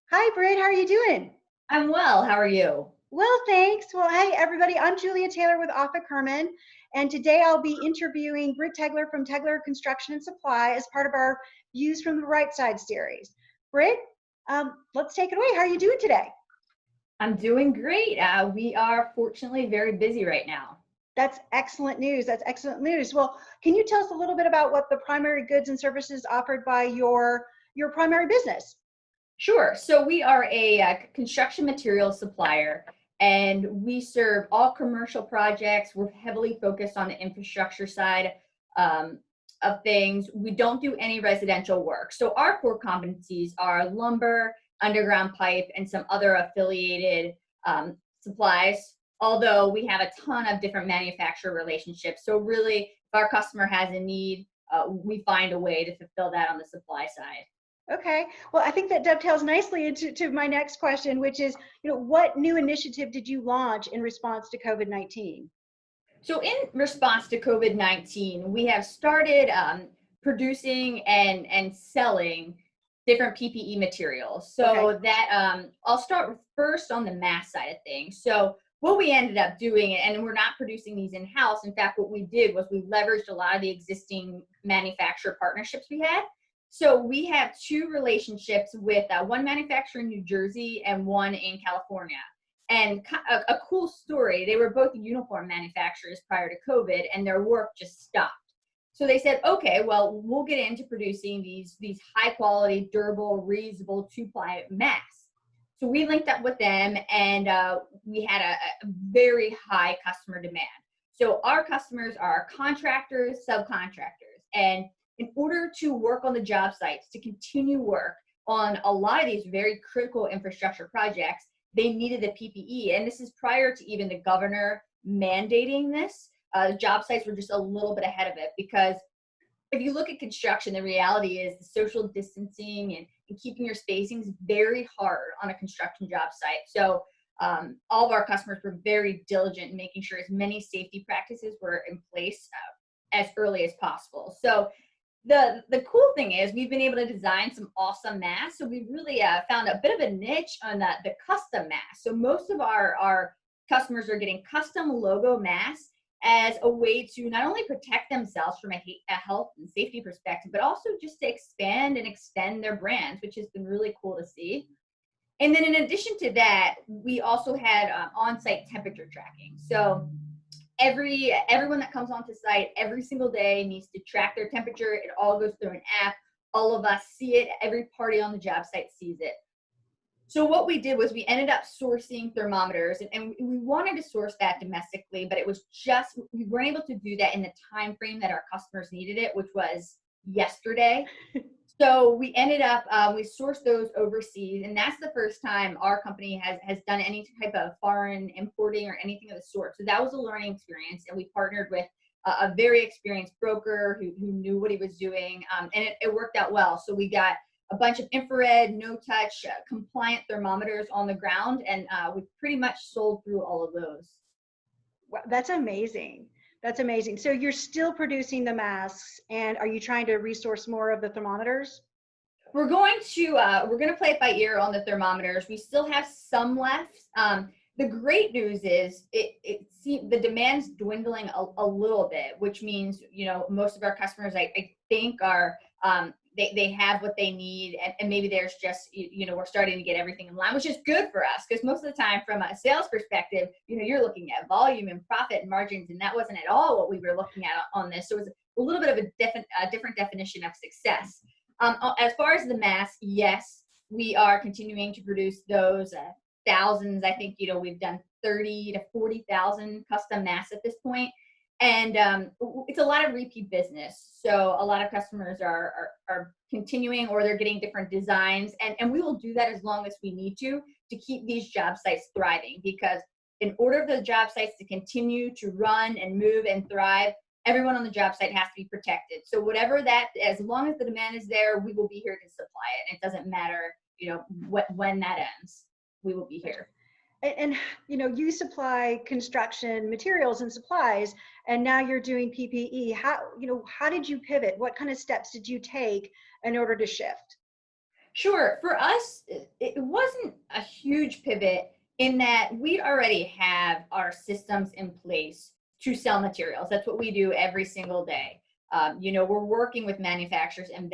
Hi, Britt. How are you doing? I'm well. How are you? Well, thanks. Well, hey, everybody. I'm Julia Taylor with Offit Kurman, and today I'll be interviewing Britt Tegeler from Tegeler Construction and Supply as part of our Views from the Right Side series. Britt, let's take it away. How are you doing today? I'm doing great. We are fortunately very busy right now. That's excellent news. That's excellent news. Well, can you tell us a little bit about what the primary goods and services offered by your primary business? Sure. So we are a construction materials supplier, and we serve all commercial projects. We're heavily focused on the infrastructure side um, of things. We don't do any residential work. So our core competencies are lumber, underground pipe, and some other affiliated supplies. Although we have a ton of different manufacturer relationships. So really, if our customer has a need, we find a way to fulfill that on the supply side. Okay. Well, I think that dovetails nicely into my next question, which is, what new initiative did you launch in response to COVID-19? So, in response to COVID-19, we have started producing and selling different PPE materials. Okay. So, that I'll start with first on the mass side of things. So, what we ended up doing, and we're not producing these in house. In fact, what we did was we leveraged a lot of the existing manufacturer partnerships we had. So, we have two relationships with one manufacturer in New Jersey and one in California. And a cool story, they were both uniform manufacturers prior to COVID, and their work just stopped. So they said, okay, well, we'll get into producing these high quality, durable, reusable two-ply masks. So we linked up with them, and we had a very high customer demand. So our customers are contractors, subcontractors, and in order to work on the job sites, to continue work on a lot of these very critical infrastructure projects, they needed the PPE. And this is prior to even the governor mandating this. Job sites were just a little bit ahead of it, because if you look at construction, the reality is the social distancing and keeping your spacing is very hard on a construction job site. So all of our customers were very diligent in making sure as many safety practices were in place as early as possible. So the cool thing is we've been able to design some awesome masks. So we've really found a bit of a niche on the custom mask. So most of our customers are getting custom logo masks as a way to not only protect themselves from a health and safety perspective, but also just to expand and extend their brands, which has been really cool to see. And then in addition to that, we also had on-site temperature tracking. So everyone that comes onto site every single day needs to track their temperature. It all goes through an app. All of us see it. Every party on the job site sees it. So what we did was we ended up sourcing thermometers, and we wanted to source that domestically, but it was just, we weren't able to do that in the time frame that our customers needed it, which was yesterday. So we ended up, we sourced those overseas, and that's the first time our company has done any type of foreign importing or anything of the sort. So that was a learning experience, and we partnered with a very experienced broker who knew what he was doing, and it worked out well. So we got a bunch of infrared, no-touch, compliant thermometers on the ground, and we pretty much sold through all of those. Wow, that's amazing. That's amazing. So you're still producing the masks, and are you trying to resource more of the thermometers? We're going to play it by ear on the thermometers. We still have some left. The great news is the demand's dwindling a little bit, which means most of our customers I think are they have what they need, and maybe there's just we're starting to get everything in line, which is good for us, because most of the time from a sales perspective, you're looking at volume and profit and margins, and that wasn't at all what we were looking at on this. So it was a little bit of a different definition of success. As far as the masks, yes, we are continuing to produce those thousands. I think we've done 30 to 40,000 custom masks at this point, and it's a lot of repeat business. So a lot of customers are continuing, or they're getting different designs, and we will do that as long as we need to keep these job sites thriving, because in order for the job sites to continue to run and move and thrive, everyone on the job site has to be protected. So whatever that, as long as the demand is there, we will be here to supply it. It doesn't matter, when that ends, we will be here. And you supply construction materials and supplies, and now you're doing PPE. How did you pivot? What kind of steps did you take in order to shift? Sure. For us, it wasn't a huge pivot in that we already have our systems in place to sell materials. That's what we do every single day. We're working with manufacturers and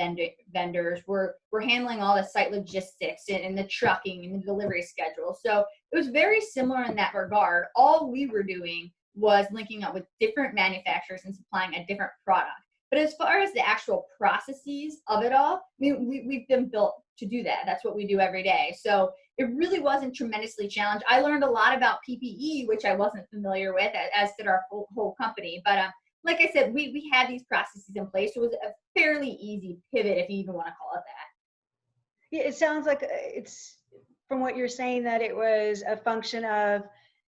vendors. We're handling all the site logistics and the trucking and the delivery schedule. So it was very similar in that regard. All we were doing was linking up with different manufacturers and supplying a different product. But as far as the actual processes of it all, we've been built to do that. That's what we do every day. So it really wasn't tremendously challenged. I learned a lot about PPE, which I wasn't familiar with, as did our whole company. But like I said, we had these processes in place. So it was a fairly easy pivot, if you even want to call it that. Yeah, it sounds like it's from what you're saying that it was a function of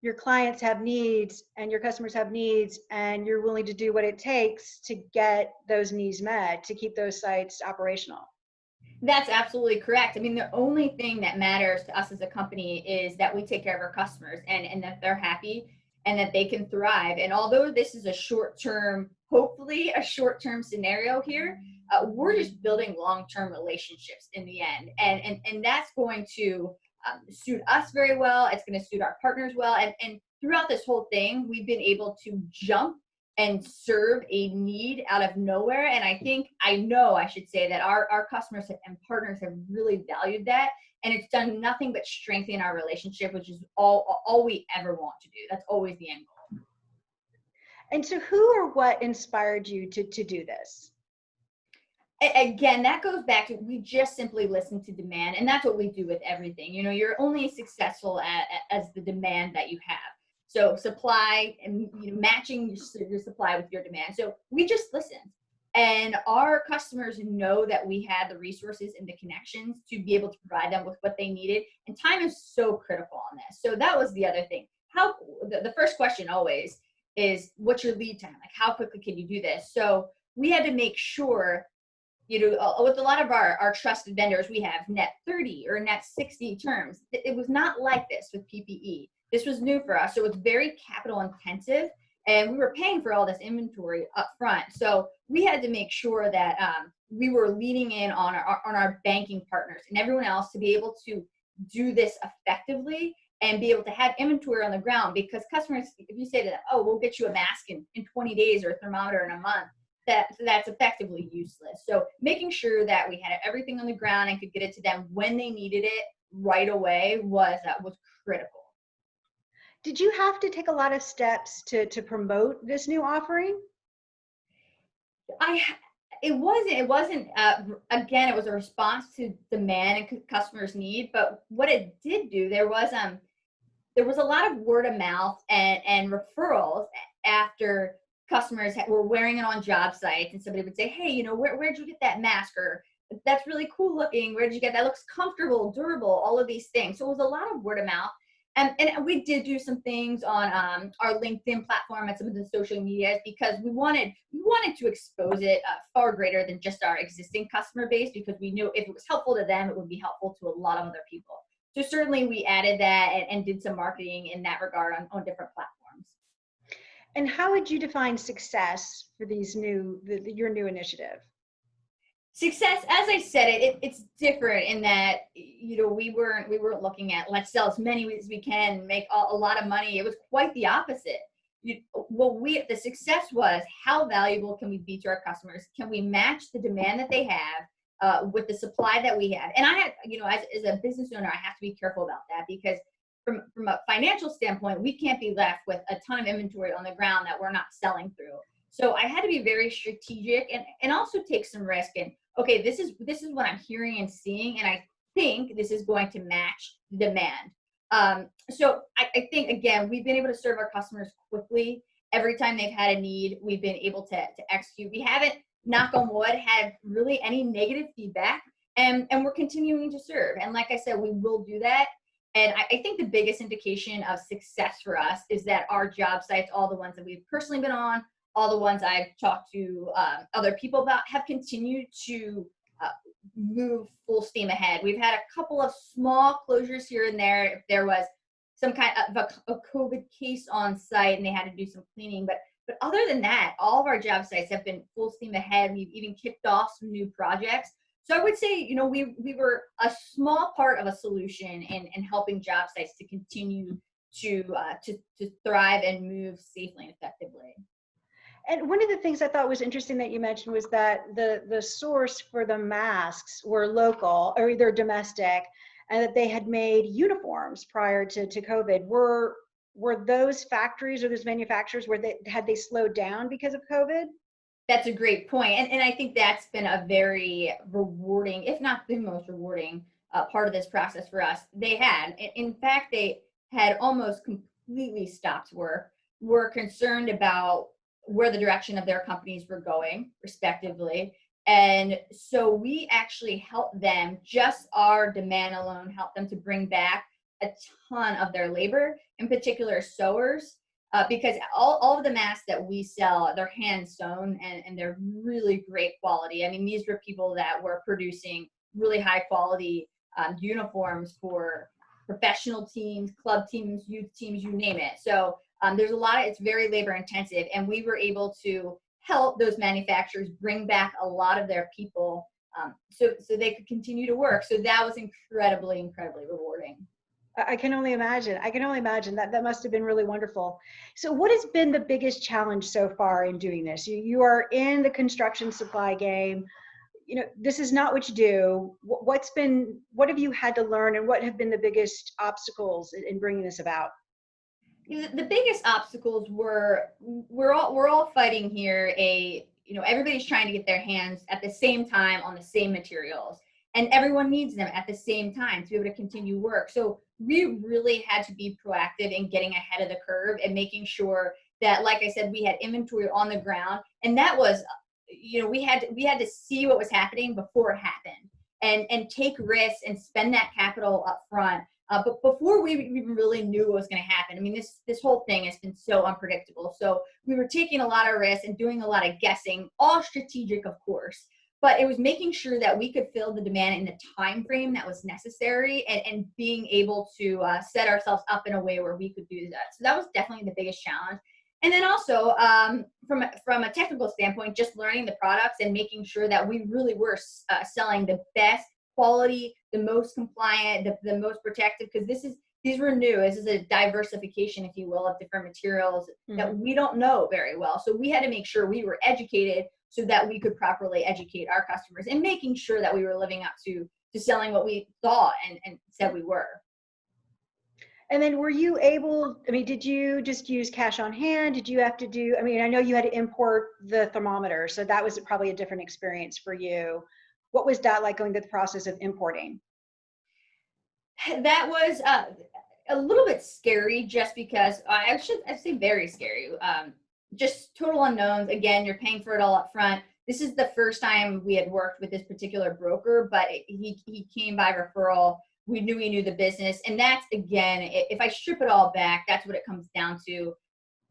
your clients have needs and your customers have needs, and you're willing to do what it takes to get those needs met, to keep those sites operational. That's absolutely correct. I mean, the only thing that matters to us as a company is that we take care of our customers and that they're happy and that they can thrive. And although this is a short-term, hopefully a short-term scenario here, we're just building long-term relationships in the end. And that's going to suit us very well. It's going to suit our partners well. And throughout this whole thing, we've been able to jump and serve a need out of nowhere. And I should say that our customers and partners have really valued that. And it's done nothing but strengthen our relationship, which is all we ever want to do. That's always the end goal. And so who or what inspired you to do this? Again, that goes back to, we just simply listen to demand. And that's what we do with everything. You're only successful as the demand that you have. So supply and matching your supply with your demand. So we just listened, and our customers know that we had the resources and the connections to be able to provide them with what they needed. And time is so critical on this. So that was the other thing. The first question always is, what's your lead time? Like, how quickly can you do this? So we had to make sure, with a lot of our trusted vendors, we have net 30 or net 60 terms. It was not like this with PPE. This was new for us, so it's very capital intensive, and we were paying for all this inventory up front. So we had to make sure that we were leaning in on our banking partners and everyone else to be able to do this effectively and be able to have inventory on the ground. Because customers, if you say to them, "Oh, we'll get you a mask in 20 days or a thermometer in a month," that's effectively useless. So making sure that we had everything on the ground and could get it to them when they needed it right away was critical. Did you have to take a lot of steps to promote this new offering? It wasn't again, it was a response to demand and customers' need. But what it did do, there was a lot of word of mouth and referrals after customers were wearing it on job sites, and somebody would say, "Hey, where'd you get that mask?" Or, "That's really cool looking. Where did you get that? Looks comfortable, durable," all of these things. So it was a lot of word of mouth. And we did do some things on our LinkedIn platform and some of the social medias, because we wanted to expose it far greater than just our existing customer base, because we knew if it was helpful to them, it would be helpful to a lot of other people. So certainly we added that and did some marketing in that regard on different platforms. And how would you define success for your new initiative? Success, as I said, it's different in that we weren't looking at, let's sell as many as we can, make a lot of money. It was quite the opposite. The success was, how valuable can we be to our customers? Can we match the demand that they have with the supply that we have? And I had, as a business owner, I have to be careful about that, because from a financial standpoint, we can't be left with a ton of inventory on the ground that we're not selling through. So I had to be very strategic and also take some risk. And okay, this is what I'm hearing and seeing, and I think this is going to match demand. So I think, again, we've been able to serve our customers quickly. Every time they've had a need, we've been able to execute. We haven't, knock on wood, had really any negative feedback, and we're continuing to serve. And like I said, we will do that. And I think the biggest indication of success for us is that our job sites, all the ones that we've personally been on, all the ones I've talked to other people about, have continued to move full steam ahead. We've had a couple of small closures here and there if there was some kind of a COVID case on site and they had to do some cleaning. But other than that, all of our job sites have been full steam ahead. We've even kicked off some new projects. So I would say, we were a small part of a solution in helping job sites to continue to thrive and move safely and effectively. And one of the things I thought was interesting that you mentioned was that the source for the masks were local or either domestic, and that they had made uniforms prior to COVID. Were those factories or those manufacturers, had they slowed down because of COVID? That's a great point. And I think that's been a very rewarding, if not the most rewarding part of this process for us. In fact, they had almost completely stopped work, were concerned about where the direction of their companies were going, respectively. And so we actually helped them, just our demand alone helped them to bring back a ton of their labor, in particular sewers, because all of the masks that we sell, they're hand sewn and they're really great quality. I mean, these were people that were producing really high quality uniforms for professional teams, club teams, youth teams, you name it. So there's a lot of, it's very labor intensive, and we were able to help those manufacturers bring back a lot of their people so they could continue to work. So that was incredibly rewarding. I can only imagine. I can only imagine that must have been really wonderful. So what has been the biggest challenge so far in doing this? You are in the construction supply game. This is not what you do. What have you had to learn, and what have been the biggest obstacles in bringing this about? The biggest obstacles we're all fighting here. Everybody's trying to get their hands at the same time on the same materials, and everyone needs them at the same time to be able to continue work. So we really had to be proactive in getting ahead of the curve and making sure that, like I said, we had inventory on the ground, and that was, we had to see what was happening before it happened, and take risks and spend that capital up front. But before we even really knew what was going to happen, I mean, this whole thing has been so unpredictable. So we were taking a lot of risks and doing a lot of guessing, all strategic, of course. But it was making sure that we could fill the demand in the time frame that was necessary, and being able to set ourselves up in a way where we could do that. So that was definitely the biggest challenge. And then also from a technical standpoint, just learning the products and making sure that we really were selling the best quality, the most compliant, the most protective, because these were new. This is a diversification, if you will, of different materials that we don't know very well. So we had to make sure we were educated so that we could properly educate our customers, and making sure that we were living up to selling what we thought and said we were. And then were you able, did you just use cash on hand? Did you have to do, I know you had to import the thermometer, so that was probably a different experience for you. What was that like, going through the process of importing? That was a little bit scary, just because I'd say very scary. Just total unknowns. Again, you're paying for it all up front. This is the first time we had worked with this particular broker, but he came by referral. We knew he knew the business. And that's, again, if I strip it all back, that's what it comes down to.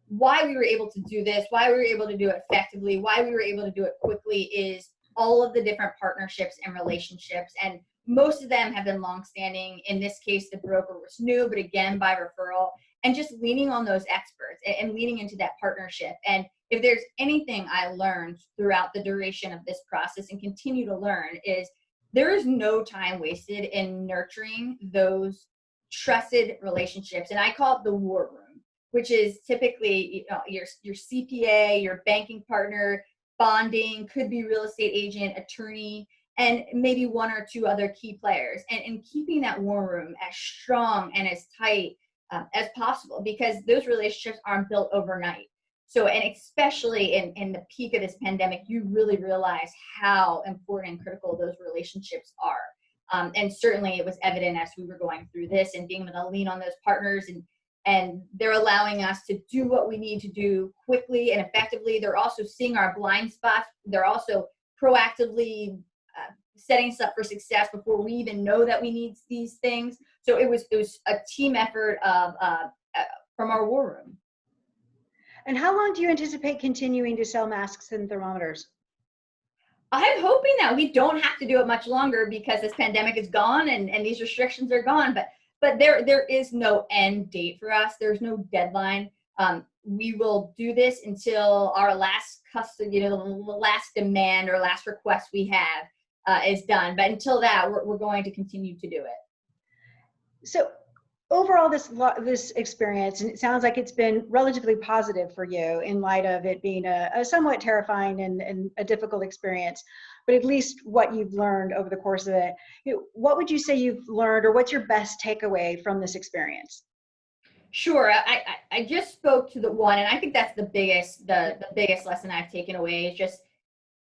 Why we were able to do this, why we were able to do it effectively, why we were able to do it quickly, is all of the different partnerships and relationships. And most of them have been longstanding. In this case, the broker was new, but again, by referral, and just leaning on those experts and leaning into that partnership. And if there's anything I learned throughout the duration of this process and continue to learn, is there is no time wasted in nurturing those trusted relationships. And I call it the war room, which is typically your CPA, your banking partner, bonding, could be real estate agent, attorney, and maybe one or two other key players, and keeping that war room as strong and as tight as possible, because those relationships aren't built overnight. So, and especially in the peak of this pandemic, you really realize how important and critical those relationships are. And certainly it was evident as we were going through this, and being able to lean on those partners, and they're allowing us to do what we need to do quickly and effectively. They're also seeing our blind spots. They're also proactively setting us up for success before we even know that we need these things. So it was a team effort from our war room. And how long do you anticipate continuing to sell masks and thermometers? I'm hoping that we don't have to do it much longer, because this pandemic is gone and these restrictions are gone. But there is no end date for us. There's no deadline. We will do this until our last customer, the last demand or last request we have. is done. But until that, we're going to continue to do it. So overall, this experience, and it sounds like it's been relatively positive for you in light of it being a somewhat terrifying and a difficult experience, but at least what you've learned over the course of it. What would you say you've learned, or what's your best takeaway from this experience? Sure. I just spoke to the one, and I think that's the biggest lesson I've taken away is just,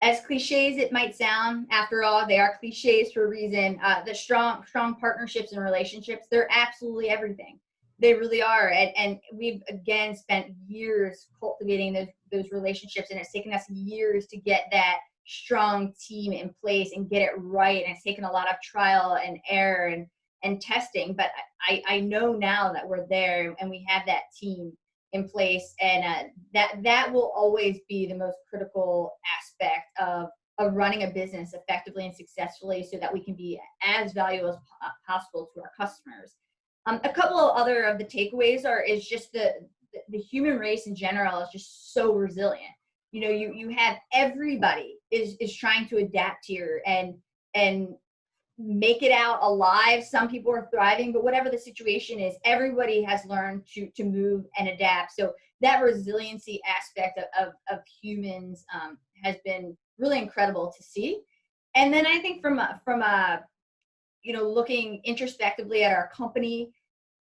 as cliches it might sound, after all, they are cliches for a reason. The strong partnerships and relationships, they're absolutely everything. They really are. And we've, again, spent years cultivating those relationships, and it's taken us years to get that strong team in place and get it right. And it's taken a lot of trial and error and testing. But I know now that we're there and we have that team in place, and that will always be the most critical aspect of running a business effectively and successfully, so that we can be as valuable as possible to our customers. A couple of other of the takeaways is just the human race in general is just so resilient. You know, you have everybody is trying to adapt here and make it out alive. Some people are thriving, but whatever the situation is, everybody has learned to move and adapt. So that resiliency aspect of humans has been really incredible to see. And then I think from a looking introspectively at our company,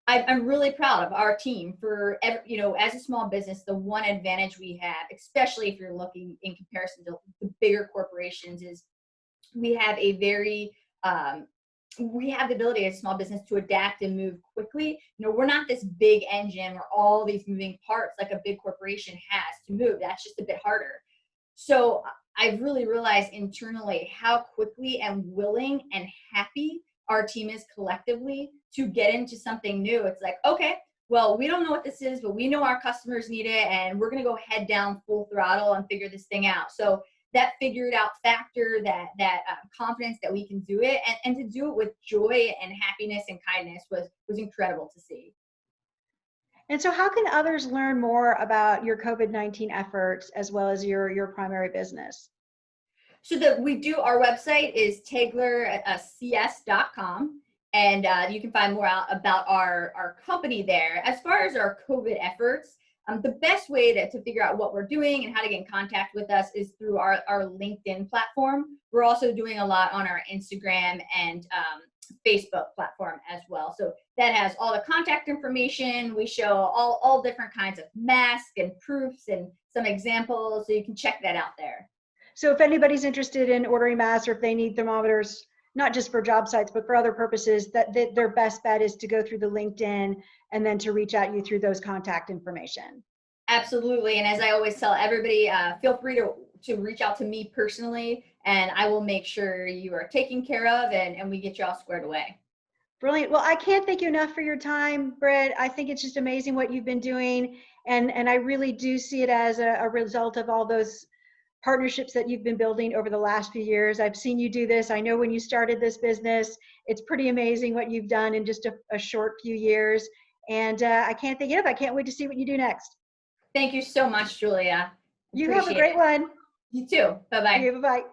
I'm really proud of our team for, as a small business, the one advantage we have, especially if you're looking in comparison to the bigger corporations, is we have we have the ability as a small business to adapt and move quickly. We're not this big engine where all these moving parts like a big corporation has to move. That's just a bit harder. So I've really realized internally how quickly and willing and happy our team is collectively to get into something new. It's like, okay, well, we don't know what this is, but we know our customers need it, and we're going to go head down full throttle and figure this thing out. So that figured out factor, that confidence that we can do it, and to do it with joy and happiness and kindness was incredible to see. And so how can others learn more about your COVID-19 efforts as well as your primary business? So our website is tegelercs.com, and you can find more out about our company there. As far as our COVID efforts, the best way to figure out what we're doing and how to get in contact with us is through our LinkedIn platform. We're also doing a lot on our Instagram and Facebook platform as well. So that has all the contact information. We show all different kinds of masks and proofs and some examples, so you can check that out there. So if anybody's interested in ordering masks, or if they need thermometers, not just for job sites, but for other purposes, that their best bet is to go through the LinkedIn and then to reach out you through those contact information. Absolutely. And as I always tell everybody, feel free to reach out to me personally, and I will make sure you are taken care of and we get you all squared away. Brilliant. Well, I can't thank you enough for your time, Britt. I think it's just amazing what you've been doing. And I really do see it as a result of all those partnerships that you've been building over the last few years. I've seen you do this. I know when you started this business, it's pretty amazing what you've done in just a short few years. And I can't thank you enough. I can't wait to see what you do next. Thank you so much, Julia. You have a great one. You too. Bye-bye. Bye-bye.